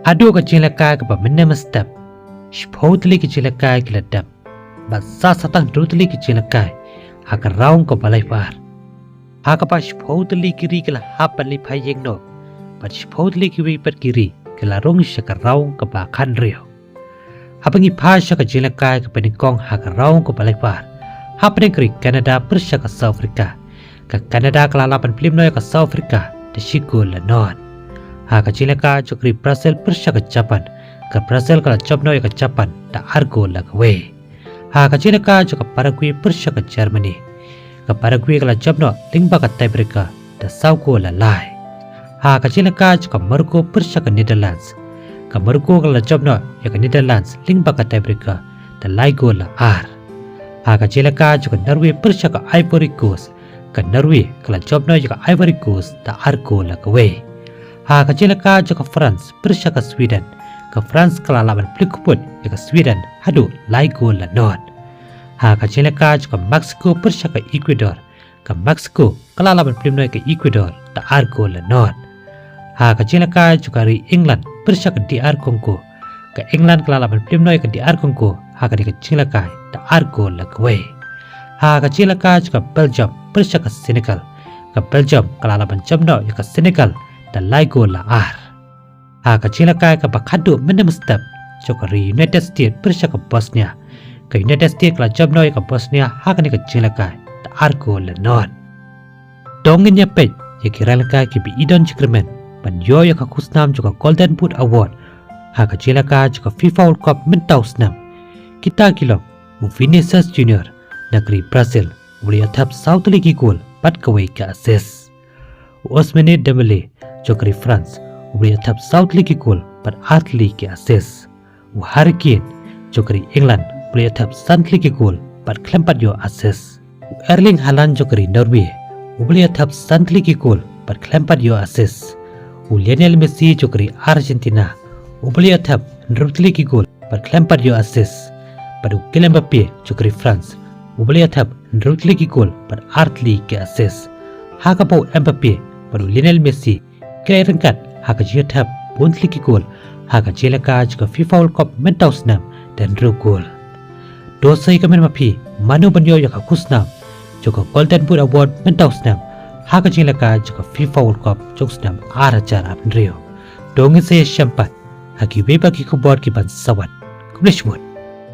Ado ka jinglakai ka ba menem step. Shpotli ki jinglakai ki ladam. Ba sa satang drutli ki jinglakai. Haka raung ka balai par. Haka pa shpotli kiri ka la hapali phayeng no. Ba shpotli ki wipat kiri ka la rong shaka raung ka ba khan rio. Hapangi phasha ka jinglakai ka penikong haka raung ka balai par. Hapane kri Canada persha ka South Africa. Ka Canada ka lalapan film no ka South Africa. Da shiku la non. Haka jinglakai chokri Brazil persha ka Japan. Ka Brazil ka la jobno ka Japan da argo la ka we. Haka jinglakai choka Paraguay persha ka Germany. Ka Paraguay ka la jobno lingba ka America da sauko la lai. Haka jinglakai choka Morocco persha ka Netherlands. Ka Morocco ka la jobno ya ka Netherlands lingba ka America da laigo la ar. Haka jinglakai choka Norway persha ka Ivory Coast. Ka Norway ka la jobno ya ka Ivory Coast da argo la ka we. Haka jinglakai choka France persha ka Sweden. Ka France ka laban plikuput ya ka Sweden hadu laigo la non. Haka jinglakai choka Mexico persha ka Ecuador. Ka Mexico ka laban plimno ya ka Ecuador da argo la non. Haka jinglakai choka ri England persha ka DR Congo. Ka England ka laban plimno ya ka DR Congo haka di ka jinglakai da argo la ka we. Haka jinglakai choka Belgium persha ka Senegal. Ka Belgium ka laban jobno ya ka Senegal da laigo la ar. Haka jinglakai ka bakadu menem step choka ri United States persha ka Bosnia. Ka United States ka la jobno ya ka Bosnia haka ni ka jinglakai da argo la non. Dongin ya peit ya ki ralakai ki bi idon chikremen ban yo ya ka kusnam choka Golden Boot Award. Haka jinglakai choka FIFA World Cup mentau snam. Kita kilok Vinicius Junior negeri Brazil boleh atap South League goal pat kawai ka assist. Ousmane Dembele jokri France boleh atap South League goal pat Art League ka assist. Harry Kane jokri England boleh atap South League goal pat Lampard yo assist. Erling Haaland jokri Norway boleh atap South League goal pat Lampard yo assist. Lionel Messi jokri Argentina boleh atap Youth League goal pat Lampard yo assist. Padu Kylian Mbappe jokri France boleh atap Youth League goal pat Art League ka assist. Haka pau Mbappe padu Lionel Messi kaya rengkat haka jatap Bundesliga goal haka jelakai juga FIFA World Cup mentau snam dan ru goal. Dosai kamen mapi Mano banyo yaka kusnam juga Golden Boot Award mentau snam haka jelakai juga FIFA World Cup jok snam arajar apn rio. Dongin saya syampat haki beba ki kubor ki ban sawat. Kumleshmut.